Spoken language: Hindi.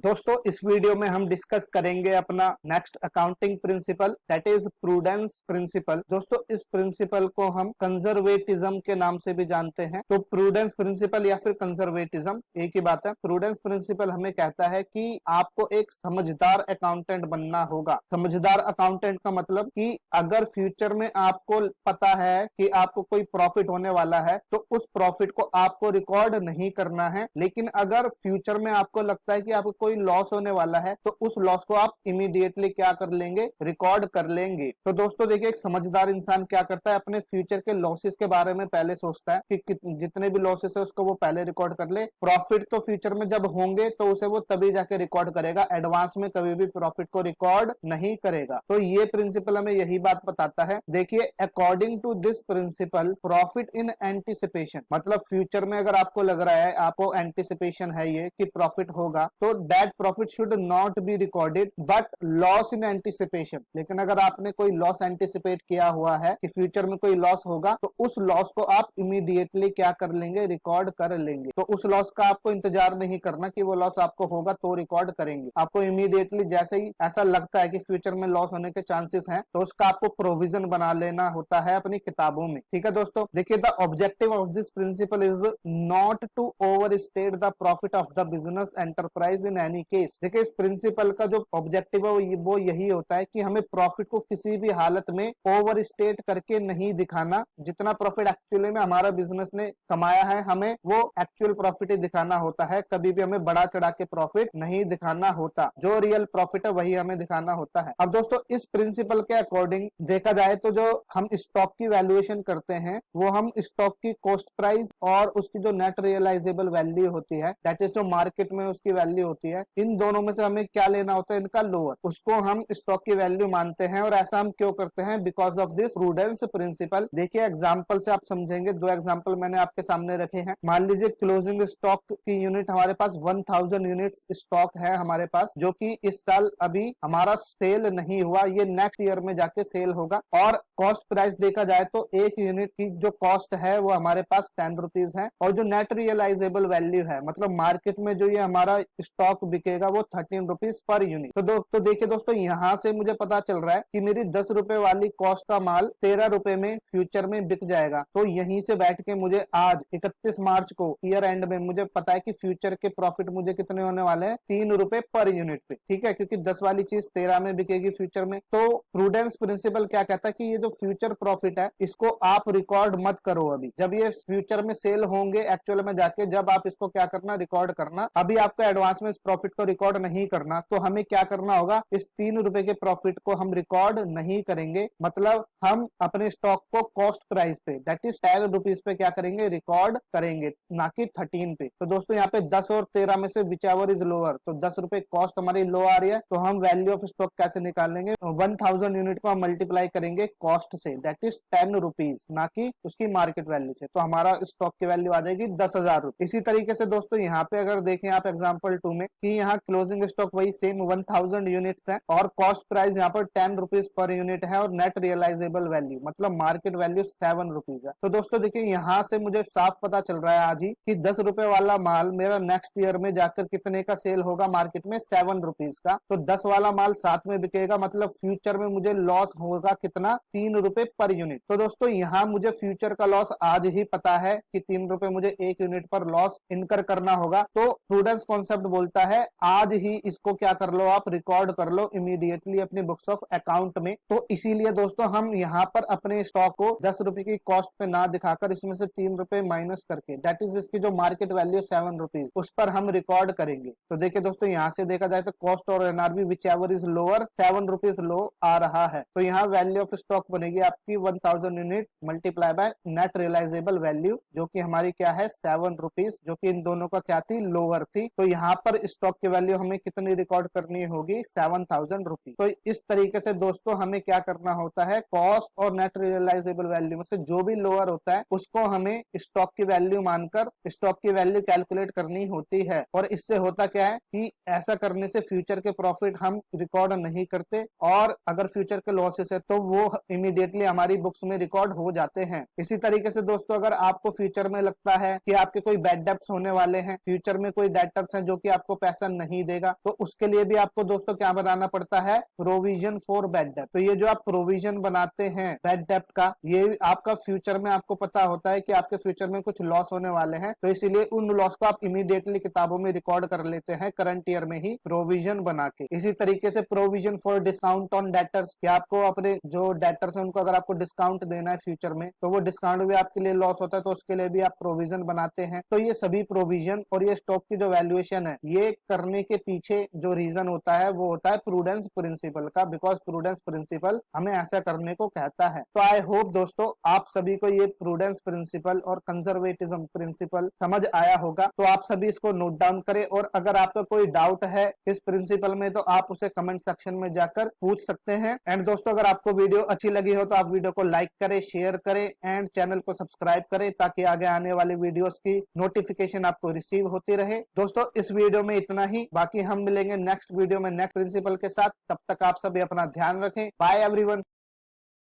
दोस्तों इस वीडियो में हम डिस्कस करेंगे अपना next accounting principle, that is prudence principle. दोस्तों इस प्रिंसिपल को हम कंजर्वेटिज्म के नाम से भी जानते हैं। तो प्रूडेंस प्रिंसिपल या फिर कंजर्वेटिज्म एक ही बात है। प्रूडेंस प्रिंसिपल हमें कहता है कि आपको एक समझदार अकाउंटेंट बनना होगा। समझदार अकाउंटेंट का मतलब कि अगर फ्यूचर में आपको पता है कि आपको कोई प्रॉफिट होने वाला है तो उस प्रॉफिट को आपको रिकॉर्ड नहीं करना है, लेकिन अगर फ्यूचर में आपको लगता है कि आपको कोई लॉस होने वाला है तो उस लॉस को आप इमीडिएटली क्या कर लेंगे, रिकॉर्ड कर लेंगे। तो दोस्तों देखिए, एक समझदार इंसान क्या करता है, अपने फ्यूचर के लॉसेस के बारे में पहले सोचता है कि जितने भी लॉसेस है उसको वो पहले रिकॉर्ड कर ले। प्रॉफिट तो फ्यूचर में जब होंगे तो उसे वो तभी जाके रिकॉर्ड करेगा, एडवांस में कभी भी प्रॉफिट को रिकॉर्ड नहीं करेगा। तो ये प्रिंसिपल हमें यही बात बताता है। देखिए, according to this principle profit in anticipation, मतलब फ्यूचर में अगर आपको लग रहा है, आपको एंटिसिपेशन है ये कि प्रॉफिट होगा, तो that profit should not be recorded but loss in anticipation. लेकिन अगर आपने कोई लॉस एंटिसिपेट किया हुआ है कि फ्यूचर में कोई लॉस होगा तो उस लॉस को आप इमीडिएटली क्या कर लेंगे, रिकॉर्ड कर लेंगे। तो उस लॉस का आपको इंतजार नहीं करना कि वो लॉस आपको होगा तो रिकॉर्ड करेंगे। आपको इमीडिएटली जैसे ही ऐसा लगता है कि फ्यूचर में लॉस होने के चांसेस हैं तो उसका आपको प्रोविजन बना लेना होता है अपनी किताबों में। ठीक है दोस्तों, देखिए the objective of this principle is not to overstate the profit of the business enterprise in any case. देखिए, इस प्रिंसिपल का जो ऑब्जेक्टिव है वो यही होता है कि हमें प्रॉफिट को किसी भी हालत में ओवर स्टेट करके नहीं दिखाना। जितना प्रॉफिट एक्चुअली में हमारा बिजनेस ने कमाया है हमें वो एक्चुअल प्रॉफिट ही दिखाना होता है। कभी भी हमें बढ़ा चढ़ा के प्रॉफिट नहीं दिखाना होता, जो रियल प्रॉफिट है वही हमें दिखाना होता है। अब दोस्तों इस प्रिंसिपल के अकॉर्डिंग देखा जाए तो जो हम स्टॉक की वैल्यूएशन करते हैं वो हम स्टॉक की कॉस्ट प्राइस और उसकी जो नेट रियलाइजेबल वैल्यू होती है, दैट इज जो मार्केट में उसकी वैल्यू होती है, इन दोनों में से हमें क्या लेना होता है, इनका लोअर, उसको हम स्टॉक की वैल्यू मानते हैं। और ऐसा हम क्यों करते हैं? Because of this prudence principle. देखिए एग्जांपल से आप समझेंगे। दो एग्जांपल मैंने आपके सामने रखे हैं। मान लीजिए क्लोजिंग स्टॉक की यूनिट हमारे पास 1000 यूनिट्स स्टॉक है हमारे पास, जो कि इस साल अभी हमारा सेल नहीं हुआ, ये नेक्स्ट ईयर में जाके सेल होगा। और कॉस्ट प्राइस देखा जाए तो एक यूनिट की जो कॉस्ट है वो हमारे पास 10 रुपीज है, और जो नेट रियलाइजेबल वैल्यू है, मतलब मार्केट में जो ये हमारा स्टॉक बिकेगा वो 13 रुपीज पर यूनिट। तो देखिए दोस्तों, यहाँ से मुझे पता चल रहा है कि मेरी 10 रुपए वाली कॉस्ट का माल 13 रुपए में फ्यूचर में बिक जाएगा। तो यहीं से बैठ के मुझे आज 31 मार्च को ईयर एंड में मुझे पता है कि फ्यूचर के प्रॉफिट मुझे कितने होने वाले हैं, 3 रुपए पर यूनिट पे। ठीक है, क्योंकि 10 वाली चीज 13 में बिकेगी फ्यूचर में। तो प्रूडेंस प्रिंसिपल क्या कहता है कि ये जो फ्यूचर प्रॉफिट है इसको आप रिकॉर्ड मत करो अभी, जब ये फ्यूचर में सेल होंगे एक्चुअल में जाके, जब आप इसको क्या करना, रिकॉर्ड करना। अभी आपको एडवांस में इस प्रॉफिट को रिकॉर्ड नहीं करना। तो हमें क्या करना होगा, इस 3 रुपए के प्रॉफिट को हम रिकॉर्ड नहीं करेंगे, मतलब हम अपने स्टॉक को कॉस्ट प्राइस पे, दैट इज 10 रुपीज पे क्या करेंगे, रिकॉर्ड करेंगे, ना कि 13 पे। तो दोस्तों यहाँ पे 10 और 13 में से विच एवर इज लोअर, तो 10 रुपए कॉस्ट हमारी लो आ रही है, तो हम वैल्यू ऑफ स्टॉक कैसे निकालेंगे, 1000 यूनिट को हम मल्टीप्लाई करेंगे कॉस्ट से, दैट इज 10 रुपीज, ना कि उसकी मार्केट वैल्यू से। तो हमारा स्टॉक की वैल्यू आ जाएगी 10,000 रुपए। इसी तरीके से दोस्तों यहाँ पे अगर देखें आप एग्जांपल 2 में कि यहाँ क्लोजिंग स्टॉक वही सेम 1000 यूनिट्स है और कॉस्ट प्राइस यहाँ पर 10 रुपीज पर यूनिट है, और नेट रियलाइजेबल वैल्यू मतलब मार्केट वैल्यू 7 रुपीज है। तो दोस्तों देखिए, यहाँ से मुझे साफ पता चल रहा है आज ही कि 10 रुपए वाला माल मेरा नेक्स्ट ईयर में जाकर कितने का सेल होगा मार्केट में, 7 रुपीज का। तो 10 वाला माल 7 में बिकेगा, मतलब फ्यूचर में मुझे लॉस होगा कितना, 3 रुपए पर यूनिट। तो दोस्तों यहाँ मुझे फ्यूचर का लॉस आज ही पता है कि 3 रुपए मुझे एक यूनिट पर लॉस इनकर करना होगा। तो प्रूडेंस कॉन्सेप्ट बोलता है आज ही इसको क्या कर लो, आप रिकॉर्ड कर लो इमीडिएटली अपनी बुक्स ऑफ अकाउंट में। तो इसीलिए दोस्तों हम यहाँ पर अपने स्टॉक को 10 रुपए की कॉस्ट पे ना दिखाकर इसमें से 3 रुपए माइनस करके, दैट इज इसकी जो मार्केट वैल्यू 7 रुपीज, उस पर हम रिकॉर्ड करेंगे। तो देखिए दोस्तों, यहाँ से देखा जाए तो कॉस्ट और NRB whichever is lower, 7 rupees लो आ रहा है। तो यहाँ वैल्यू ऑफ स्टॉक बनेगी आपकी 1000 unit multiply by net realisable value, जो कि हमारी क्या है, 7 रुपीज, जो कि इन दोनों का क्या थी, लोअर थी। तो यहाँ पर स्टॉक की वैल्यू हमें कितनी रिकॉर्ड करनी होगी, 7000 रुपीज। तो इस तरीके से दोस्तों हमें क्या करना होता है, कॉस्ट और नेट रियलाइजेबल वैल्यू में से जो भी लोअर होता है उसको हमें स्टॉक की वैल्यू मानकर स्टॉक की वैल्यू कैलकुलेट करनी होती है। और इससे होता क्या है कि ऐसा करने से फ्यूचर के प्रॉफिट हम रिकॉर्ड नहीं करते, और अगर फ्यूचर के लॉसेस है तो वो इमीडिएटली हमारी बुक्स में रिकॉर्ड हो जाते हैं। इसी तरीके से दोस्तों अगर आपको फ्यूचर में लगता है कि आपके कोई बैड डेब्ट्स होने वाले हैं, फ्यूचर में कोई डेटर्स हैं जो कि आपको पैसा नहीं देगा, तो उसके लिए भी आपको दोस्तों क्या बनाना पड़ता है, प्रोविजन फॉर बैड डेप्ट। तो ये जो आप प्रोविजन बनाते हैं बैड डेप्ट का, ये आपका फ्यूचर में आपको पता होता है कि आपके फ्यूचर में कुछ लॉस होने वाले हैं, तो इसीलिए उन लॉस को आप इमीडिएटली किताबों में रिकॉर्ड कर लेते हैं करंट ईयर में ही प्रोविजन बना के। इसी तरीके से provision for discount on debtors, कि आपको अपने जो डेटर्स हैं उनको अगर आपको डिस्काउंट देना है फ्यूचर में, तो वो डिस्काउंट भी आपके लिए लॉस होता है, तो उसके लिए भी आप प्रोविजन बनाते हैं। तो ये सभी प्रोविजन और ये स्टॉक की जो वैल्यूएशन है, ये करने के पीछे जो रीजन होता है वो होता है प्रूडेंस प्रिंसिपल का, बिकॉज प्रूडेंस प्रिंसिपल हमें ऐसा करने को कहता है। तो आई होप दोस्तों आप सभी को ये प्रूडेंस प्रिंसिपल और कंजर्वेटिज्म प्रिंसिपल समझ आया होगा। तो आप सभी इसको नोट डाउन करें, और अगर आपका कोई डाउट है इस प्रिंसिपल में तो आप उसे कमेंट सेक्शन में जाकर पूछ सकते हैं। एंड दोस्तों अगर आपको वीडियो अच्छी लगी हो तो आप वीडियो को लाइक करें, शेयर करें एंड चैनल को सब्सक्राइब करें, ताकि आगे आने वाली वीडियोस की नोटिफिकेशन आपको रिसीव होती रहे। दोस्तों इस वीडियो में इतना ही, बाकी हम मिलेंगे नेक्स्ट वीडियो में नेक्स्ट प्रिंसिपल के साथ। तब तक आप सभी अपना ध्यान रखें। Bye everyone.